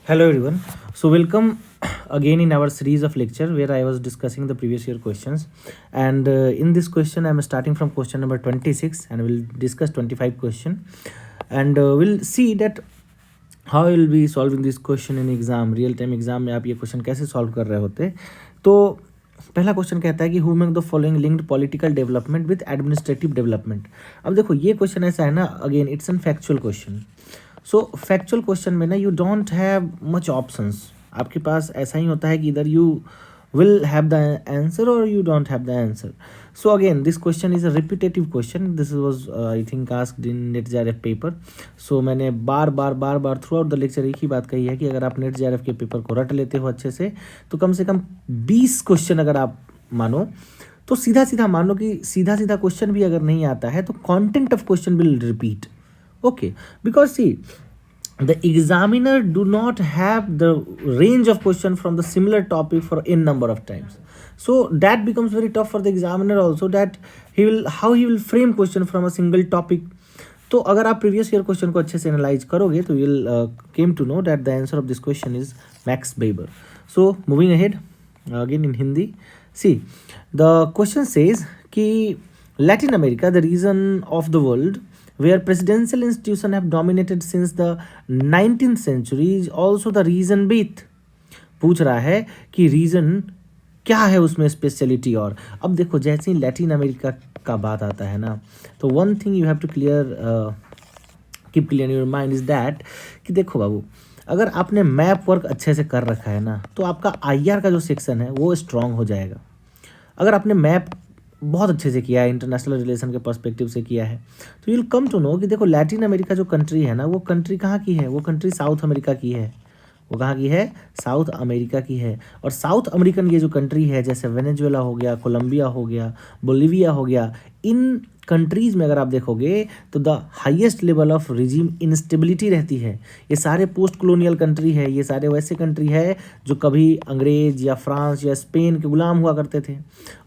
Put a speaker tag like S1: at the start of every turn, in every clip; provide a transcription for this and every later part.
S1: Hello everyone. So welcome again in our series of lecture where I was discussing the previous year questions, and in this question I am starting from question number 26 and we'll discuss 25 question, and we'll see that how you will be solving this question in exam, real time exam में आप ये question कैसे solve कर रहे होते। तो पहला question कहता है कि who make the following linked political development with administrative development. अब देखो ये क्वेश्चन ऐसा है ना, again it's an factual question. So factual question में ना you don't have much options, आपके पास ऐसा ही होता है कि इधर you will have the answer or you don't have the answer. So again this question is a repetitive question. This was I think asked in NET-JRF paper. So मैंने बार बार through out the lecture एक ही बात कही है कि अगर आप NET-JRF के paper को रट लेते हो अच्छे से तो कम से कम 20 क्वेश्चन अगर आप मानो तो सीधा मान लो कि सीधा क्वेश्चन भी अगर नहीं आता है तो content of question will repeat. Okay, because see, the examiner do not have the range of question from the similar topic for n number of times, so that becomes very tough for the examiner also, that how he will frame question from a single topic. तो अगर आप previous year question को अच्छे से analyse करोगे तो will came to know that the answer of this question is Max Weber. So moving ahead again in Hindi. See the question says कि Latin America the region of the world where presidential institutions have dominated since the 19th century is also the reason with. पूछ रहा है कि reason क्या है उसमें speciality. और अब देखो जैसे ही लैटिन अमेरिका का बात आता है ना तो one thing you have to keep clear in your mind is that कि देखो बाबू, अगर आपने मैप वर्क अच्छे से कर रखा है ना तो आपका IR का जो सेक्शन है वो स्ट्रांग हो जाएगा. अगर आपने मैप बहुत अच्छे से किया है, इंटरनेशनल रिलेशन के पर्सपेक्टिव से किया है, तो यूल कम टू नो कि देखो लैटिन अमेरिका जो कंट्री है ना वो कंट्री कहाँ की है, वो कंट्री साउथ अमेरिका की है. वो कहाँ की है? साउथ अमेरिका की है. और साउथ अमेरिकन ये जो कंट्री है जैसे वेनेजुएला हो गया, कोलंबिया हो गया, बोलिविया हो गया, इन कंट्रीज़ में अगर आप देखोगे तो the highest level of regime instability रहती है. ये सारे पोस्ट कॉलोनियल कंट्री है, ये सारे वैसे कंट्री है जो कभी अंग्रेज या फ्रांस या स्पेन के गुलाम हुआ करते थे,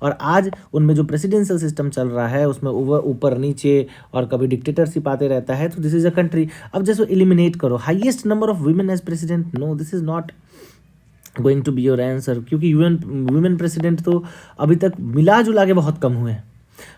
S1: और आज उनमें जो प्रेसिडेंशियल सिस्टम चल रहा है उसमें ऊपर नीचे और कभी डिक्टेटरशिप आते रहता है. तो दिस इज़ अ कंट्री. अब जैसे एलिमिनेट करो highest number of women as president, no this is not going to be your answer, क्योंकि वुमेन प्रेसिडेंट तो अभी तक मिला जुला के बहुत कम हुए हैं.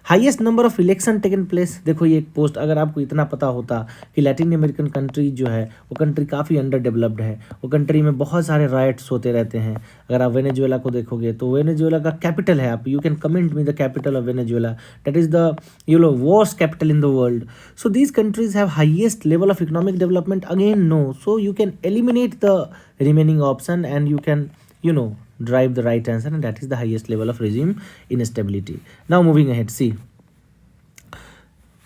S1: Highest number of election taken place, देखो ये एक पोस्ट, अगर आपको इतना पता होता कि लैटिन अमेरिकन कंट्री जो है वो कंट्री काफ़ी अंडर डेवलप्ड है, वो कंट्री में बहुत सारे राइट्स होते रहते हैं. अगर आप वेनेजुएला को देखोगे तो वेनेजुएला का कैपिटल है, आप you can comment me the capital of Venezuela, that is the worst capital in the world. So these countries have highest level of economic development, again no. So you can eliminate the remaining option and you can drive the right answer, and that is the highest level of regime instability. Now moving ahead, see,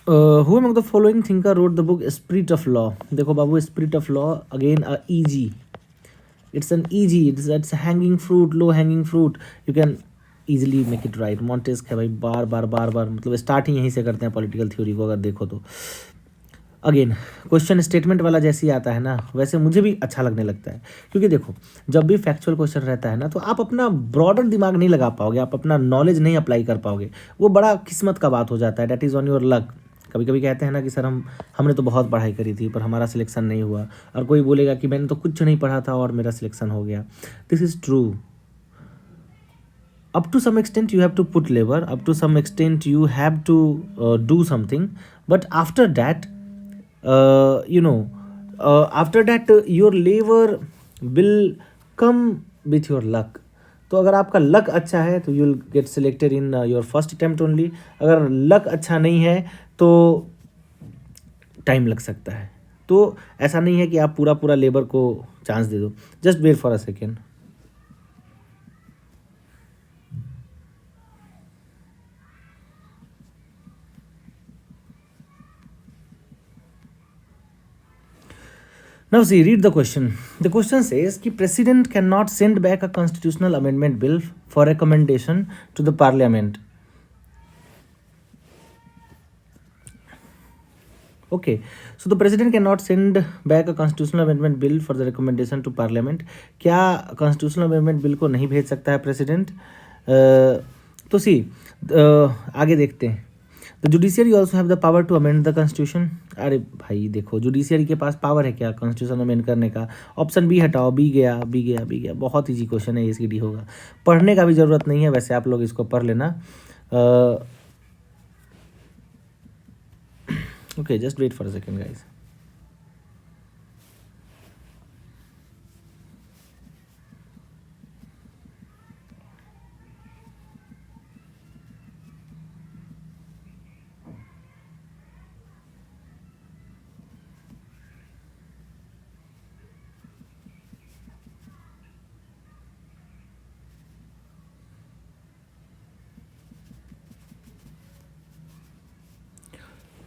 S1: who among the following thinker wrote the book Spirit of Law? देखो बाबू, Spirit of Law again easy, it's an easy, it's a hanging fruit, low hanging fruit, you can easily make it right. Montesquieu है भाई, बार मतलब starting यहीं से करते हैं political theory को अगर देखो तो. अगेन क्वेश्चन स्टेटमेंट वाला जैसे ही आता है ना वैसे मुझे भी अच्छा लगने लगता है, क्योंकि देखो जब भी फैक्चुअल क्वेश्चन रहता है ना तो आप अपना ब्रॉडर दिमाग नहीं लगा पाओगे, आप अपना नॉलेज नहीं अप्लाई कर पाओगे, वो बड़ा किस्मत का बात हो जाता है. That is on your luck. कभी कभी कहते हैं ना कि सर हमने तो बहुत पढ़ाई करी थी पर हमारा सिलेक्शन नहीं हुआ, और कोई बोलेगा कि मैंने तो कुछ नहीं पढ़ा था और मेरा सिलेक्शन हो गया. This is true. up to some extent you have to put labor, up to some extent you have to do something, but after that after that your labor will come with your luck. तो अगर आपका luck अच्छा है तो you will get selected in your first attempt only. अगर luck अच्छा नहीं है तो टाइम लग सकता है. तो ऐसा नहीं है कि आप पूरा लेबर को चांस दे दो. Just wait for a second. Now see, read the question. The question says कि president cannot send back a constitutional amendment bill for recommendation to the parliament. Okay, so the president cannot send back a constitutional amendment bill for the recommendation to parliament. क्या constitutional amendment bill को नहीं भेज सकता है president? तो सी आगे देखते हैं. The judiciary also have the power to amend the constitution. अरे भाई देखो, जुडिशियरी के पास पावर है क्या कॉन्स्टिट्यूशन अमेंड करने का? ऑप्शन बी हटाओ, बी गया, बी गया, बी गया। बहुत ईजी क्वेश्चन है, ए सी डी होगा, पढ़ने का भी ज़रूरत नहीं है, वैसे आप लोग इसको पढ़ लेना। Okay, just wait for a second guys.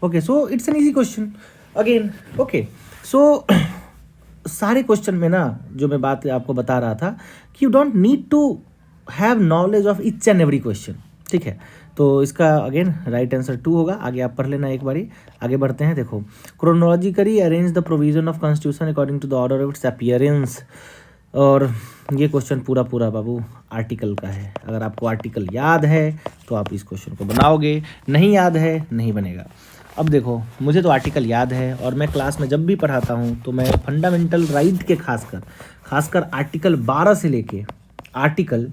S1: Okay, so it's an easy question again. Okay, so सारे क्वेश्चन में ना जो मैं बात आपको बता रहा था कि you don't need to have knowledge of each and every question, ठीक है। तो इसका अगेन राइट आंसर 2 होगा। आगे आप पढ़ लेना एक बारी, आगे बढ़ते हैं। देखो, chronologically arrange the provision of constitution according to the order of its appearance. और ये क्वेश्चन पूरा पूरा बाबू आर्टिकल का है। अगर आपको आर्टिकल याद है तो आप इस क्वेश्चन को बनाओगे, नहीं याद है नहीं बनेगा। अब देखो, मुझे तो आर्टिकल याद है और मैं क्लास में जब भी पढ़ाता हूँ तो मैं फंडामेंटल राइट के खासकर आर्टिकल 12 से लेके आर्टिकल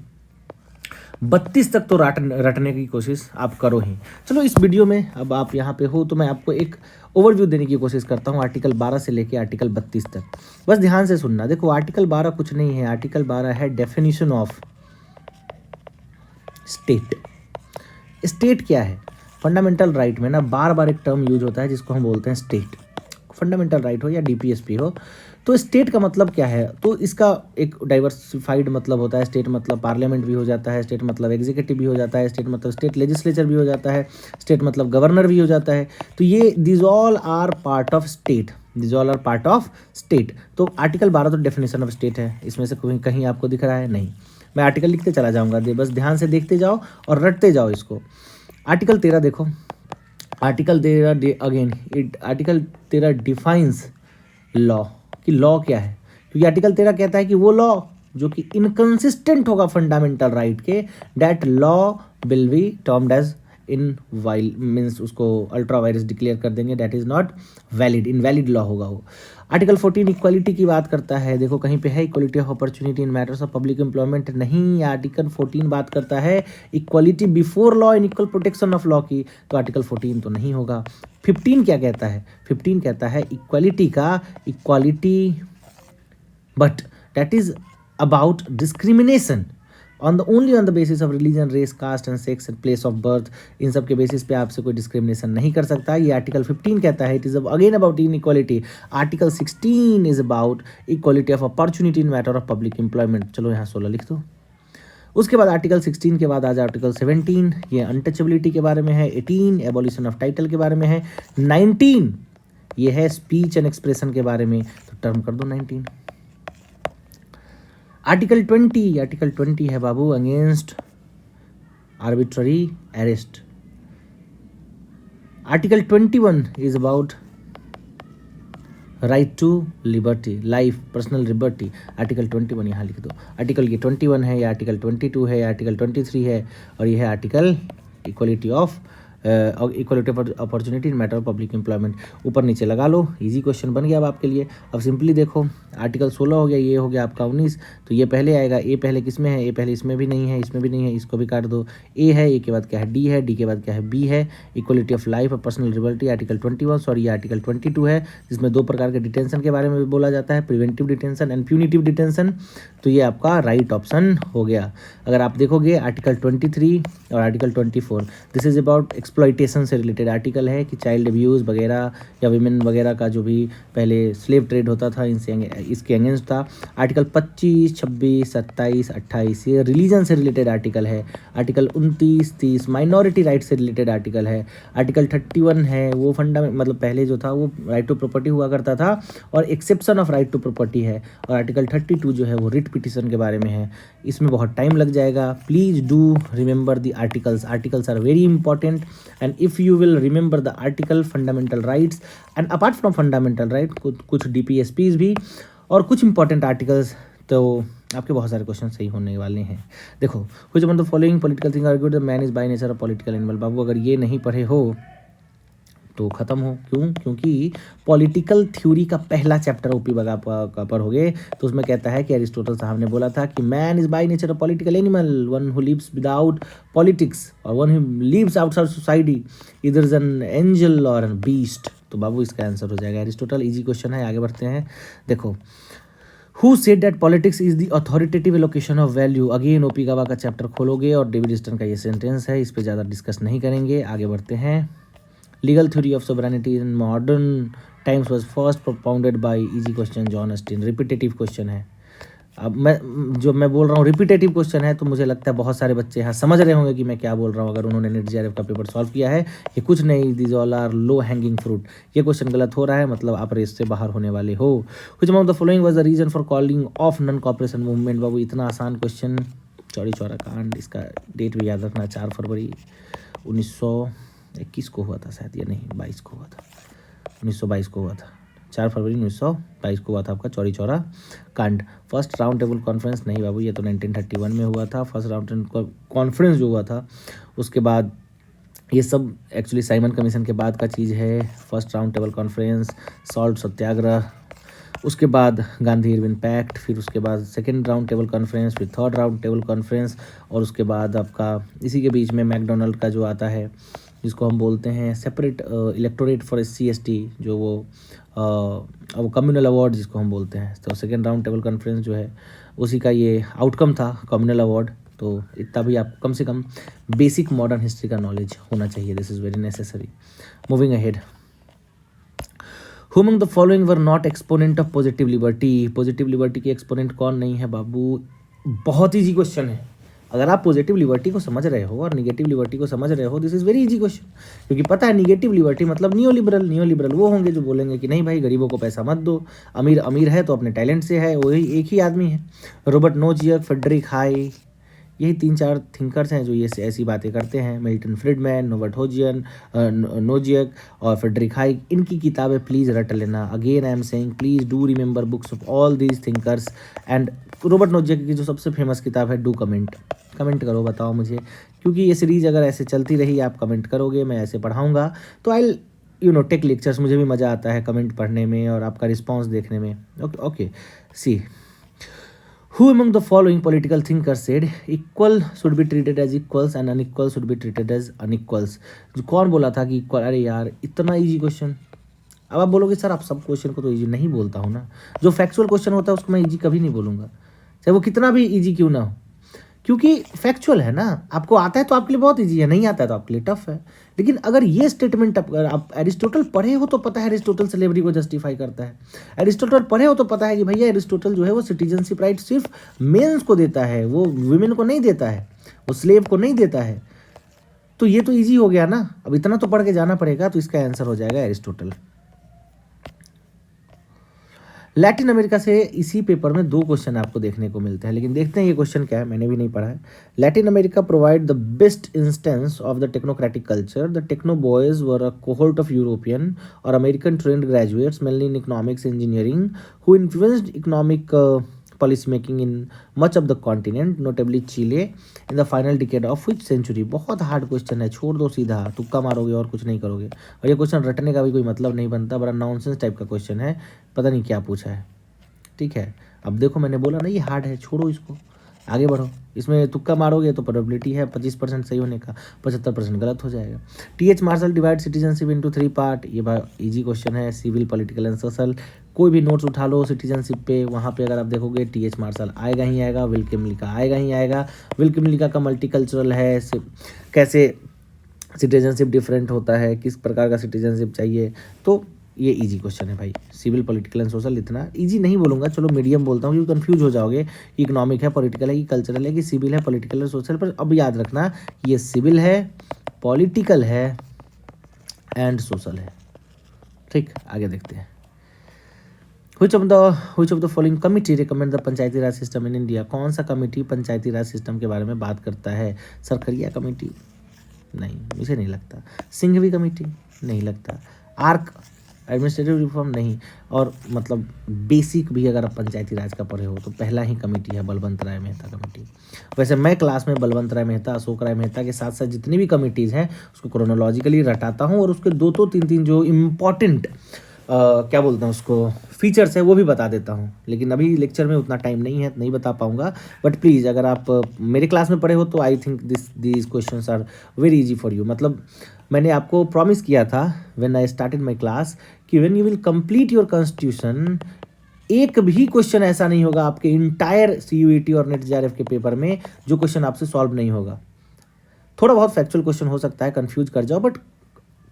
S1: 32 तक तो रटने की कोशिश आप करो ही। चलो इस वीडियो में अब आप यहाँ पे हो तो मैं आपको एक ओवरव्यू देने की कोशिश करता हूँ आर्टिकल 12 से लेके आर्टिकल 32 तक। बस ध्यान से सुनना। देखो, आर्टिकल 12 कुछ नहीं है, आर्टिकल 12 है डेफिनेशन ऑफ स्टेट। स्टेट क्या है? फंडामेंटल राइट में ना बार बार एक टर्म यूज होता है जिसको हम बोलते हैं स्टेट। फंडामेंटल राइट हो या डीपीएसपी हो, तो स्टेट का मतलब क्या है? तो इसका एक डाइवर्सिफाइड मतलब होता है। स्टेट मतलब पार्लियामेंट भी हो जाता है, स्टेट मतलब एग्जीक्यूटिव भी हो जाता है, स्टेट मतलब स्टेट लेजिस्लेचर भी हो जाता है, स्टेट मतलब गवर्नर भी हो जाता है। तो ये this all are part of state, this all are part of state. तो आर्टिकल 12 तो डेफिनेशन ऑफ स्टेट है। इसमें से कोई कहीं आपको दिख रहा है? नहीं। मैं आर्टिकल लिखते चला जाऊँगा, बस ध्यान से देखते जाओ और रटते जाओ इसको। आर्टिकल 13 देखो, article 13 again article 13 defines law कि लॉ क्या है। क्योंकि आर्टिकल 13 कहता है कि वो लॉ जो कि इनकंसिस्टेंट होगा फंडामेंटल राइट के, that law will be termed as in while means उसको अल्ट्रा वायरस डिक्लेयर कर देंगे, that is not valid, invalid law होगा वो। आर्टिकल 14 इक्वालिटी की बात करता है। देखो, कहीं पे है equality of opportunity in matters of public employment? नहीं। आर्टिकल 14 बात करता है equality before law and equal protection of law की, तो आर्टिकल 14 तो नहीं होगा। 15 क्या कहता है? 15 कहता है इक्वालिटी का, equality but that is about discrimination on the only on the basis of religion, race, caste and sex and place of birth. इन सब के बेसिस पे आपसे कोई डिस्क्रिमिनेशन नहीं कर सकता। ये आर्टिकल 15 कहता है। It is again about in equality. Article 16 is about equality of opportunity in matter of public employment. चलो यहाँ 16 लिख दो। उसके बाद आर्टिकल 16 के बाद आ जाए आर्टिकल 17, ये अनटचेबिलिटी के बारे में है। 18 एबोलिशन ऑफ टाइटल के बारे में है। 19 ये है स्पीच एंड एक्सप्रेशन के बारे में, तो टर्म कर दो 19। आर्टिकल 20 है बाबू against arbitrary arrest. Article 21 is about right to liberty, life, personal liberty. Article 21 यहाँ लिख दो। आर्टिकल ये 21 है, या आर्टिकल 22 है, या आर्टिकल 23 है, और ये है article equality of equality of opportunity in matter of public employment. ऊपर नीचे लगा लो, इजी क्वेश्चन बन गया अब आपके लिए। अब सिंपली देखो, आर्टिकल 16 हो गया, ये हो गया आपका 19, तो ये पहले आएगा। ए पहले किस में है? ए पहले इसमें भी नहीं है, इसमें भी नहीं है, इसको भी काट दो। ए है, ए के बाद क्या है? डी है, डी के बाद क्या है? बी है। इक्वलिटी ऑफ लाइफ और पर्सनल लिबर्टी आर्टिकल 21, सॉरी ये आर्टिकल 22 है, जिसमें 2 प्रकार के डिटेंशन के बारे में भी बोला जाता है, preventive detention and punitive detention. तो ये आपका राइट ऑप्शन हो गया। अगर आप देखोगे आर्टिकल 23 और article 24, this is about exploitation से रिलेटेड आर्टिकल है कि चाइल्ड अब्यूज़ वगैरह या विमेन वगैरह का जो भी पहले स्लेव ट्रेड होता था इनसे इसके अगेंस्ट था। आर्टिकल 25, 26, 27, 28 ये रिलीजन से रिलेटेड आर्टिकल है। आर्टिकल 29, 30 माइनॉरिटी राइट से रिलेटेड आर्टिकल है। आर्टिकल 31 है वो मतलब पहले जो था वो राइट टू प्रॉपर्टी हुआ करता था और exception of right to property है। और आर्टिकल 32 जो है वो रिट पिटिशन के बारे में है। इसमें बहुत टाइम लग जाएगा। Please do remember the articles are very important and if you will remember the article fundamental rights and apart from fundamental right कुछ DPSPs भी और कुछ important articles, तो आपके बहुत सारे क्वेश्चन सही होने वाले हैं। देखो, which among the following political thing argued the man is by nature a political animal. बाबू अगर ये नहीं पढ़े हो तो ख़त्म हो। क्यों? क्योंकि पॉलिटिकल थ्योरी का पहला चैप्टर ओपी बगा का पढ़ोगे तो उसमें कहता है कि अरिस्टोटल साहब ने बोला था कि man is by nature a political animal, one who lives without politics और one who lives outside society, इधर इज एन एंजल और एन बीस्ट। तो बाबू इसका आंसर हो जाएगा अरिस्टोटल। इजी क्वेश्चन है, आगे बढ़ते हैं। देखो, who said that politics is the authoritative allocation of value. Again OP गवा का चैप्टर खोलोगे और डेविड ईस्टन का ये सेंटेंस है, इस पर ज़्यादा डिस्कस नहीं करेंगे, आगे बढ़ते हैं। Legal theory of sovereignty in modern times was first propounded bye, easy question, John Austin. Repetitive question है। अब मैं बोल रहा हूँ रिपीटेटिव क्वेश्चन है, तो मुझे लगता है बहुत सारे बच्चे यहाँ समझ रहे होंगे कि मैं क्या बोल रहा हूँ अगर उन्होंने नेट जेआरएफ का पेपर सॉल्व किया है। ये कुछ नहीं, this all are low hanging fruit. ये क्वेश्चन गलत हो रहा है, मतलब आप रेस से बाहर होने वाले हो। Which among the following was the reason for calling of non cooperation movement. बाबू इतना आसान क्वेश्चन, चौरी चौरा कांड, इसका डेट भी याद रखना, 4 फरवरी 1921 को हुआ था शायद, या नहीं 22 को हुआ था, 1922 को हुआ था, 4 फरवरी 1922 को हुआ था आपका चौरी चौरा कांड। फर्स्ट राउंड टेबल कॉन्फ्रेंस नहीं बाबू, ये तो 1931 में हुआ था फर्स्ट राउंड कॉन्फ्रेंस जो हुआ था। उसके बाद ये सब एक्चुअली साइमन कमीशन के बाद का चीज़ है। First round table conference, salt Satyagraha, उसके बाद गांधी इरविन पैक्ट, फिर उसके बाद सेकेंड राउंड टेबल कॉन्फ्रेंस, फिर थर्ड राउंड टेबल कॉन्फ्रेंस, और उसके बाद आपका इसी के बीच में मैकडोनल्ड का जो आता है जिसको हम बोलते हैं सेपरेट इलेक्टोरेट फॉर SC/ST, जो वो कम्युनल अवार्ड जिसको हम बोलते हैं। तो सेकेंड राउंड टेबल कॉन्फ्रेंस जो है उसी का ये आउटकम था, कम्युनल अवार्ड। तो इतना भी आप कम से कम बेसिक मॉडर्न हिस्ट्री का नॉलेज होना चाहिए, this is very necessary. Moving ahead, Who among the following were not exponent of positive liberty? Positive liberty की एक्सपोनेंट कौन नहीं है बाबू? बहुत ईजी क्वेश्चन है। अगर आप पॉजिटिव लिबर्टी को समझ रहे हो और निगेटिव लिबर्टी को समझ रहे हो, this is very easy question. क्योंकि पता है निगेटिव लिबर्टी मतलब नियो लिबरल वो होंगे जो बोलेंगे कि नहीं भाई गरीबों को पैसा मत दो, अमीर अमीर है तो अपने टैलेंट से है, वही एक ही आदमी है। रॉबर्ट नोजियक, फ्रेडरिक हाई, यही 3-4 थिंकर्स हैं जो ये ऐसी बातें करते हैं। मिल्टन फ्रीडमैन, नोजियक और फ्रेडरिक हाइक, इनकी किताबें प्लीज़ रट लेना। Again I am saying please do remember books of all these thinkers. And Robert Nozick की जो सबसे फेमस किताब है, डू कमेंट करो, बताओ मुझे, क्योंकि ये सीरीज अगर ऐसे चलती रही, आप कमेंट करोगे, मैं ऐसे पढ़ाऊँगा तो आई टेक लेक्चर्स, मुझे भी मज़ा आता है कमेंट पढ़ने में और आपका रिस्पॉन्स देखने में। Okay see, Who among the following political thinkers said equal should be treated as equals and unequal should be treated as unequals? जो कौन बोला था कि इक्वल? अरे यार इतना इजी क्वेश्चन। अब आप बोलोगे सर आप सब क्वेश्चन को तो इजी नहीं बोलता हूँ ना, जो फैक्चुअल क्वेश्चन होता है उसको मैं इजी कभी नहीं बोलूँगा, चाहे वो कितना भी इजी क्यों ना हो, क्योंकि फैक्चुअल है ना। आपको आता है तो आपके लिए बहुत इजी है, नहीं आता है तो आपके लिए टफ है। लेकिन अगर ये स्टेटमेंट आप एरिस्टोटल पढ़े हो तो पता है एरिस्टोटल स्लेवरी को जस्टिफाई करता है। एरिस्टोटल पढ़े हो तो पता है कि भैया एरिस्टोटल जो है वो सिटीजनशिप राइट सिर्फ मेंस को देता है, वो वुमेन को नहीं देता है, वो स्लेव को नहीं देता है। तो ये तो ईजी हो गया ना, अब इतना तो पढ़ के जाना पड़ेगा, तो इसका आंसर हो जाएगा एरिस्टोटल। लैटिन अमेरिका से इसी पेपर में 2 क्वेश्चन आपको देखने को मिलते हैं, लेकिन देखते हैं ये क्वेश्चन क्या है, मैंने भी नहीं पढ़ा है। Latin America provide the best instance of the technocratic culture. The techno boys were a cohort of European और American trained graduates mainly in economics engineering who influenced economic policy making in much of the continent, notably Chile, in the final decade of which century? बहुत hard question है, छोड़ दो सीधा, तुक्का मारोगे और कुछ नहीं करोगे। और ये क्वेश्चन रटने का भी कोई मतलब नहीं बनता, बड़ा नॉनसेंस टाइप का क्वेश्चन है, पता नहीं क्या पूछा है। ठीक है, अब देखो मैंने बोला ना ये हार्ड है, छोड़ो इसको, आगे बढ़ो। इसमें तुक्का मारोगे तो प्रोबेबिलिटी है 25% सही होने का, 75% गलत हो जाएगा। TH Marshall divide citizenship into 3 part, ये इजी क्वेश्चन है, सिविल, पॉलिटिकल एंड सोशल। कोई भी नोट्स उठा लो सिटीजनशिप पे, वहाँ पे अगर आप देखोगे TH मार्शल आएगा ही आएगा, विल्किम लिका आएगा ही आएगा। विल्किम लिका का मल्टीकल्चरल है, कैसे सिटीजनशिप डिफरेंट होता है, किस प्रकार का सिटीजनशिप चाहिए, तो ये इजी क्वेश्चन है भाई। सिविल, पॉलिटिकल एंड सोशल इतना इजी नहीं बोलूँगा, चलो मीडियम बोलता हूँ क्योंकि कंफ्यूज हो जाओगे कि इकोनॉमिक है, पॉलिटिकल है कि कल्चरल है कि सिविल है, पॉलिटिकल है, सोशल। पर अब याद रखना ये सिविल है, पॉलिटिकल है एंड सोशल है। ठीक, आगे देखते हैं। Which of the following committee recommend the Panchayati Raj system in India? कौन सा कमेटी पंचायती राज सिस्टम के बारे में बात करता है? सरकरिया कमेटी? नहीं, मुझे नहीं लगता। सिंघवी कमेटी? नहीं लगता। आर्क एडमिनिस्ट्रेटिव रिफॉर्म नहीं। और मतलब बेसिक भी अगर आप पंचायती राज का पढ़े हो तो पहला ही कमेटी है बलवंत राय मेहता कमेटी। वैसे मैं क्लास में बलवंत राय मेहता, अशोक राय मेहता के साथ साथ जितनी भी कमिटीज़ हैं उसको क्रोनोलॉजिकली रटाता हूँ और उसके दो तीन तीन जो इम्पॉर्टेंट क्या बोलते हैं उसको फीचर्स है वो भी बता देता हूँ। लेकिन अभी लेक्चर में उतना टाइम नहीं है, नहीं बता पाऊँगा। बट प्लीज़ अगर आप मेरे क्लास में पढ़े हो तो I think these questions are very easy for you. मतलब मैंने आपको प्रॉमिस किया था when I started my class कि when you will complete your constitution, एक भी क्वेश्चन ऐसा नहीं होगा आपके इंटायर CUET और नेट JRF के पेपर में जो क्वेश्चन आपसे सॉल्व नहीं होगा। थोड़ा बहुत फैक्चुअल क्वेश्चन हो सकता है, कंफ्यूज कर जाओ, बट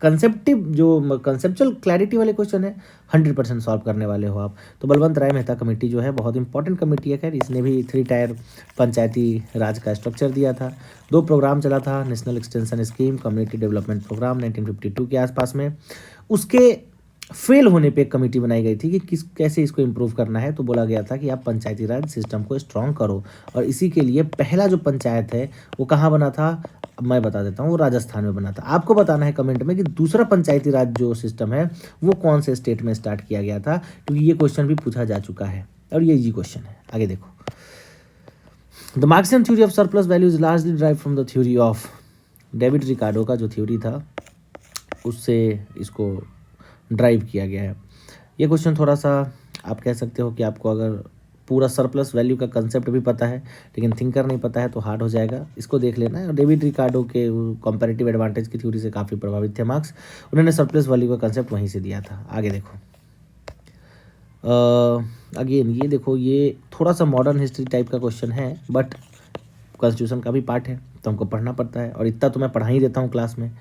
S1: कंसेप्चुअल क्लैरिटी वाले क्वेश्चन है 100% सॉल्व करने वाले हो आप। तो बलवंत राय मेहता कमेटी जो है बहुत इंपॉर्टेंट कमेटी है। खैर इसने भी 3 टायर पंचायती राज का स्ट्रक्चर दिया था। 2 प्रोग्राम चला था, national extension scheme, community development program 1952 के आसपास में। उसके फेल होने पे एक कमेटी बनाई गई थी कि कैसे इसको इम्प्रूव करना है। तो बोला गया था कि आप पंचायती राज सिस्टम को स्ट्रॉन्ग करो, और इसी के लिए पहला जो पंचायत है वो कहाँ बना था, अब मैं बता देता हूँ, वो राजस्थान में बना था। आपको बताना है कमेंट में कि दूसरा पंचायती राज जो सिस्टम है वो कौन से स्टेट में स्टार्ट किया गया था, क्योंकि ये क्वेश्चन भी पूछा जा चुका है और ये इजी क्वेश्चन है। आगे देखो, the Marxian theory of surplus value is largely drive from the theory of David Ricardo का जो थ्योरी था उससे इसको ड्राइव किया गया है। ये क्वेश्चन थोड़ा सा आप कह सकते हो कि आपको अगर पूरा सरप्लस वैल्यू का कंसेप्ट भी पता है लेकिन थिंकर नहीं पता है तो हार्ड हो जाएगा। इसको देख लेना है। डेविड रिकार्डो के कंपैरेटिव एडवांटेज की थ्योरी से काफ़ी प्रभावित थे मार्क्स। उन्होंने सरप्लस वैल्यू का कंसेप्ट वहीं से दिया था। आगे देखो, अगेन ये देखो, ये थोड़ा सा मॉडर्न हिस्ट्री टाइप का क्वेश्चन है, बट कॉन्स्टिट्यूशन का भी पार्ट है तो हमको पढ़ना पड़ता है, और इतना तो मैं पढ़ा ही देता हूँ क्लास में।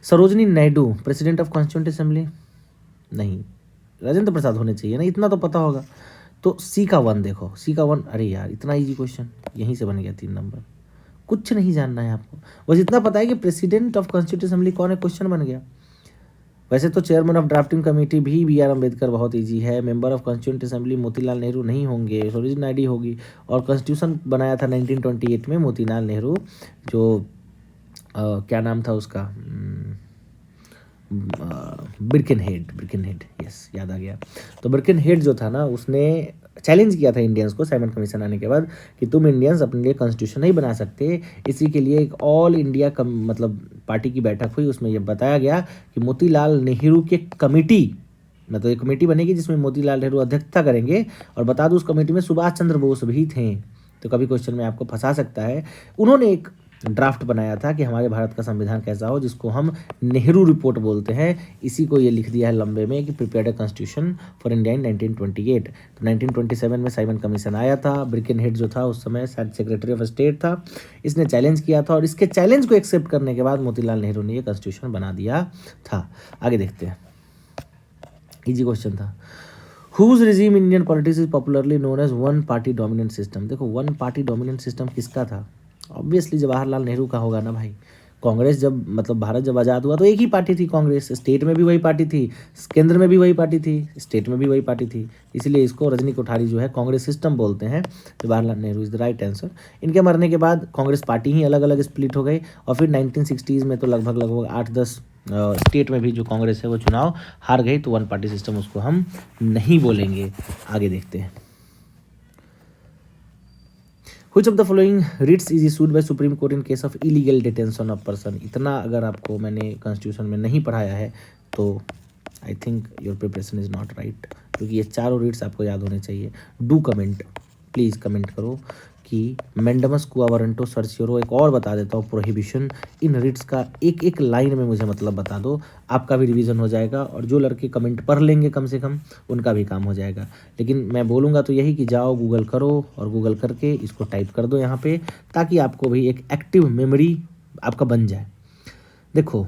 S1: Sarojini Naidu president of constituent assembly नहीं, राजेंद्र प्रसाद होने चाहिए ना, इतना तो पता होगा। तो C का 1 देखो, C का 1, अरे यार इतना इजी क्वेश्चन यहीं से बन गया 3 नंबर। कुछ नहीं जानना है आपको, बस इतना पता है कि प्रेसिडेंट ऑफ कॉन्स्टिट्यूंट असेंबली कौन है, क्वेश्चन बन गया। वैसे तो चेयरमैन ऑफ ड्राफ्टिंग कमेटी भी BR अम्बेडकर, बहुत इजी है। Member of constituent assembly Motilal Nehru नहीं होंगे, सरोजिनी नायडू होगी। और कॉन्स्टिट्यूशन बनाया था 1928 में मोतीलाल नेहरू, जो क्या नाम था उसका, बिर्केनहेड, यस याद आ गया। तो बिर्केनहेड जो था ना, उसने चैलेंज किया था इंडियंस को साइमन कमीशन आने के बाद कि तुम इंडियंस अपने लिए कॉन्स्टिट्यूशन नहीं बना सकते। इसी के लिए एक ऑल इंडिया मतलब पार्टी की बैठक हुई, उसमें यह बताया गया कि मोतीलाल नेहरू के कमेटी, मतलब एक कमेटी बनेगी जिसमें मोतीलाल नेहरू अध्यक्षता करेंगे। और बता दूं उस कमेटी में सुभाष चंद्र बोस भी थे। तो कभी क्वेश्चन में आपको फंसा सकता है। उन्होंने एक ड्राफ्ट बनाया था कि हमारे भारत का संविधान कैसा हो, जिसको हम नेहरू रिपोर्ट बोलते हैं। इसी को ये लिख दिया है लंबे में कि prepared a constitution for India in 1928। तो 1927 में साइमन कमीशन आया था। बिर्केनहेड जो था उस समय शायद सेक्रेटरी ऑफ स्टेट था, इसने चैलेंज किया था, और इसके चैलेंज को एक्सेप्ट करने के बाद मोतीलाल नेहरू ने ये कॉन्स्टिट्यूशन बना दिया था। आगे देखते हैं, इजी क्वेश्चन था। Whose regime Indian politics is popularly known as one party dominant system. देखो, वन पार्टी डोमिनेंट सिस्टम किसका था? ऑब्वियसली जवाहरलाल नेहरू का होगा ना भाई। कांग्रेस जब, मतलब भारत जब आज़ाद हुआ तो एक ही पार्टी थी कांग्रेस, स्टेट में भी वही पार्टी थी, केंद्र में भी वही पार्टी थी, स्टेट में भी वही पार्टी थी। इसलिए इसको रजनी कोठारी जो है कांग्रेस सिस्टम बोलते हैं। Jawaharlal Nehru is the right answer. इनके मरने के बाद कांग्रेस पार्टी ही अलग अलग स्प्लिट हो गई, और फिर 1960s में तो लगभग 8-10 स्टेट में भी जो कांग्रेस है वो चुनाव हार गई। तो वन पार्टी सिस्टम उसको हम नहीं बोलेंगे। आगे देखते हैं, Which of the following writs is issued by Supreme Court in case of illegal detention of person? इतना अगर आपको मैंने कॉन्स्टिट्यूशन में नहीं पढ़ाया है तो I think your preparation is not right, क्योंकि ये चारों रीड्स आपको याद होने चाहिए। डू कमेंट, प्लीज़ कमेंट करो कि मैंडमस कुआ वारंटो सर्चियोरो। एक और बता देता हूँ, प्रोहिबिशन। इन रीड्स का एक एक लाइन में मुझे मतलब बता दो, आपका भी रिवीजन हो जाएगा, और जो लड़के कमेंट पढ़ लेंगे कम से कम उनका भी काम हो जाएगा। लेकिन मैं बोलूँगा तो यही कि जाओ गूगल करो, और गूगल करके इसको टाइप कर दो यहाँ पे, ताकि आपको भी एक एक्टिव मेमोरी आपका बन जाए। देखो,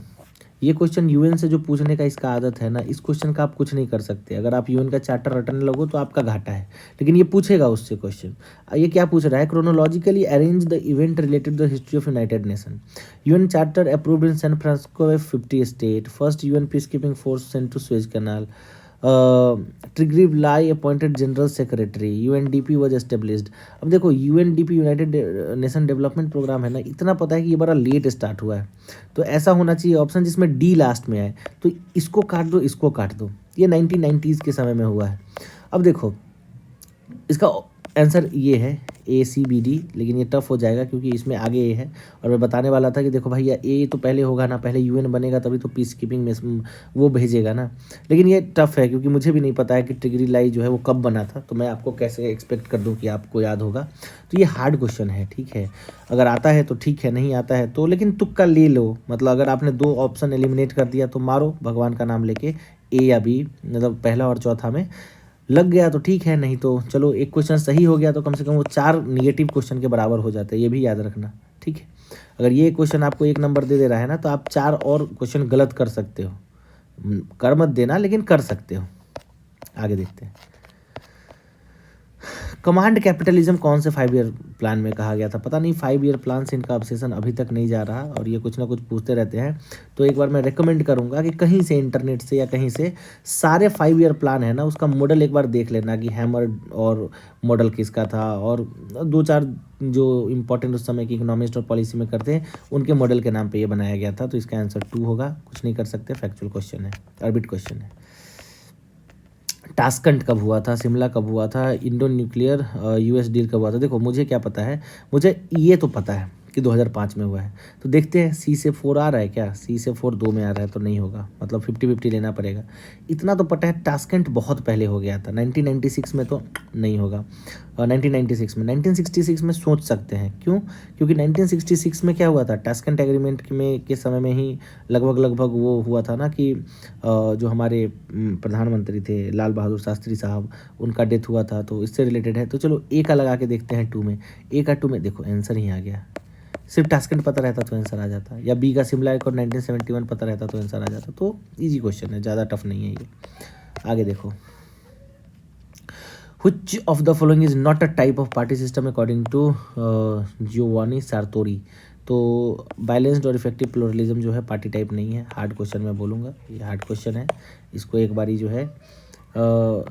S1: ये क्वेश्चन यूएन से जो पूछने का इसका आदत है ना, इस क्वेश्चन का आप कुछ नहीं कर सकते। अगर आप यूएन का चार्टर रटने लगो तो आपका घाटा है, लेकिन ये पूछेगा उससे क्वेश्चन। ये क्या पूछ रहा है? Chronologically arrange the event related the history of United Nation. UN charter approved in San Francisco 50 state. First UN peace keeping force sent to Suez canal. Trygve Lie appointed general secretary, UNDP was established. अब देखो UNDP United Nation development programme है ना, इतना पता है कि ये बड़ा लेट स्टार्ट हुआ है, तो ऐसा होना चाहिए ऑप्शन जिसमें डी लास्ट में आए, तो इसको काट दो, इसको काट दो। ये 1990s के समय में हुआ है। अब देखो इसका आंसर ये है ACBD, लेकिन ये टफ हो जाएगा क्योंकि इसमें आगे ए है, और मैं बताने वाला था कि देखो भैया ए तो पहले होगा ना, पहले UN बनेगा तभी तो पीस कीपिंग में वो भेजेगा ना, लेकिन ये टफ है क्योंकि मुझे भी नहीं पता है कि ट्रिगरिवलाई जो है वो कब बना था, तो मैं आपको कैसे एक्सपेक्ट कर दूं कि आपको याद होगा। तो ये हार्ड क्वेश्चन है, ठीक है, अगर आता है तो ठीक है, नहीं आता है तो लेकिन तुक्का ले लो, मतलब अगर आपने 2 ऑप्शन एलिमिनेट कर दिया तो मारो भगवान का नाम लेके, A या B, मतलब पहला और चौथा में लग गया तो ठीक है, नहीं तो चलो एक क्वेश्चन सही हो गया तो कम से कम वो 4 निगेटिव क्वेश्चन के बराबर हो जाते हैं, ये भी याद रखना, ठीक है। अगर ये क्वेश्चन आपको 1 नंबर दे रहा है ना, तो आप 4 और क्वेश्चन गलत कर सकते हो, कर मत देना लेकिन कर सकते हो। आगे देखते हैं, कमांड कैपिटलिज्म कौन से 5 ईयर प्लान में कहा गया था? पता नहीं, 5 ईयर प्लान से इनका ऑब्सेशन अभी तक नहीं जा रहा, और ये कुछ ना कुछ पूछते रहते हैं। तो एक बार मैं रेकमेंड करूंगा कि कहीं से इंटरनेट से या कहीं से सारे 5 ईयर प्लान है ना, उसका मॉडल एक बार देख लेना कि हैमर और मॉडल किसका था, और 2-4 जो इंपॉर्टेंट उस समय की इकोनॉमिस्ट और पॉलिसी में करते हैं उनके मॉडल के नाम पर यह बनाया गया था। तो इसका आंसर 2 होगा, कुछ नहीं कर सकते, फैक्चुअल क्वेश्चन है, ऑर्बिट क्वेश्चन है। टास्कंट कब हुआ था, शिमला कब हुआ था, इंडो न्यूक्लियर US डील कब हुआ था? देखो मुझे क्या पता है, मुझे ये तो पता है कि 2005 में हुआ है। तो देखते हैं C से 4 आ रहा है क्या, C से 4 2 में आ रहा है तो नहीं होगा, मतलब 50-50 लेना पड़ेगा। इतना तो पता है टास्कंट बहुत पहले हो गया था, 1996 में तो नहीं होगा। 1966 में सोच सकते हैं, क्यों? क्योंकि 1966 में क्या हुआ था, टास्कंट एग्रीमेंट में के समय में ही लगभग वो हुआ था ना कि जो हमारे प्रधानमंत्री थे लाल बहादुर शास्त्री साहब, उनका डेथ हुआ था, तो इससे रिलेटेड है। तो चलो ए का लगा के देखते हैं 2 में, ए का 2 में देखो आंसर ही आ गया, सिर्फ टास्कंट पता रहता तो आंसर आ जाता, या बी का शिमला एक और 1971 पता रहता तो आंसर आ जाता। तो इजी क्वेश्चन है, ज़्यादा टफ नहीं है ये। आगे देखो, Which of the following is not a type of party system according to Giovanni Sartori? तो बैलेंस्ड और इफेक्टिव प्लूरलिज्म जो है पार्टी टाइप नहीं है। हार्ड क्वेश्चन मैं बोलूँगा, ये हार्ड क्वेश्चन है, इसको एक बारी जो है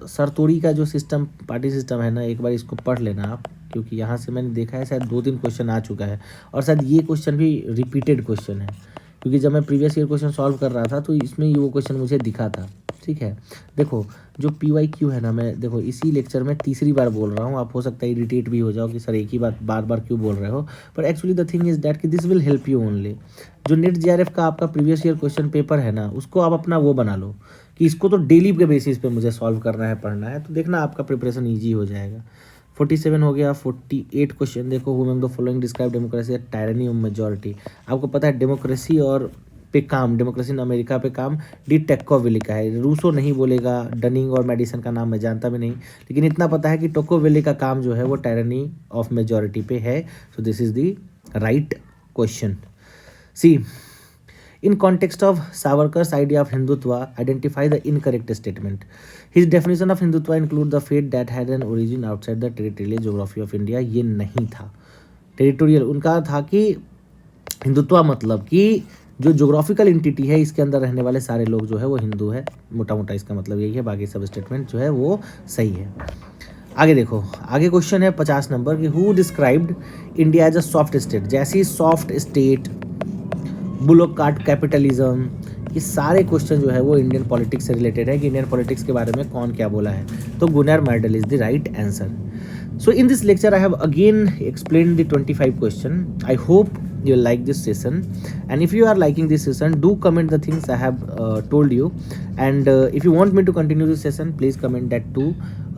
S1: सरतोरी का जो सिस्टम पार्टी सिस्टम है ना, एक बार इसको पढ़ लेना आप, क्योंकि यहाँ से मैंने देखा है शायद 2-3 क्वेश्चन आ चुका है, और शायद ये क्वेश्चन भी रिपीटेड क्वेश्चन है, क्योंकि जब मैं प्रीवियस ईयर क्वेश्चन सॉल्व कर रहा था तो इसमें ये वो क्वेश्चन मुझे दिखा था, ठीक है। देखो जो PYQ है ना, मैं देखो इसी लेक्चर में 3री बार बोल रहा हूँ, आप हो सकता है इरिटेट भी हो जाओ कि सर एक ही बात बार बार क्यों बोल रहे हो, पर actually the thing is that कि this will help you only. जो नेट JRF का आपका प्रीवियस ईयर क्वेश्चन पेपर है ना, उसको आप अपना वो बना लो कि इसको तो डेली के बेसिस पे मुझे सॉल्व करना है, पढ़ना है, तो देखना आपका प्रिपरेशन ईजी हो जाएगा। 47 हो गया। 48 क्वेश्चन देखो, who among the following describe democracy tyranny of majority. आपको पता है डेमोक्रेसी और पे काम, डेमोक्रेसी इन अमेरिका पे काम डी टेक्कोविली का है, रूसो नहीं बोलेगा, डनिंग और मेडिसन का नाम मैं जानता भी नहीं, लेकिन इतना पता है कि टोकोविली का काम जो है वो टायरनी ऑफ मेजॉरिटी पे है। So this is the right question. See, in context of Savarkar's idea of Hindutva, identify the incorrect statement. His definition of Hindutva include the faith that had an origin outside the territorial geography of India. ये नहीं था territorial, उनका था कि हिंदुत्व मतलब कि जो geographical entity है इसके अंदर रहने वाले सारे लोग जो है वो हिंदू है, मोटा मोटा इसका मतलब यही है, बाकी सब स्टेटमेंट जो है वो सही है। आगे देखो, आगे क्वेश्चन है 50 नंबर कि who described India as a soft state. जैसी soft state, bullock cart capitalism, ये सारे क्वेश्चन जो है वो इंडियन पॉलिटिक्स से रिलेटेड है कि इंडियन पॉलिटिक्स के बारे में कौन क्या बोला है। तो Gunnar Myrdal is the right answer. So in this lecture I have again explained the 25 question. I hope you like this session, and if you are liking this session, do comment the things I have told you, and if you want me to continue this session, please comment that too,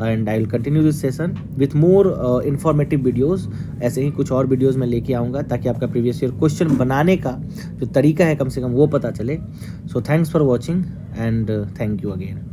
S1: and I will continue this session with more informative videos. ऐसे ही कुछ और videos मैं लेके आऊँगा ताकि आपका previous year question बनाने का जो तरीका है कम से कम वो पता चले। So thanks for watching and thank you again.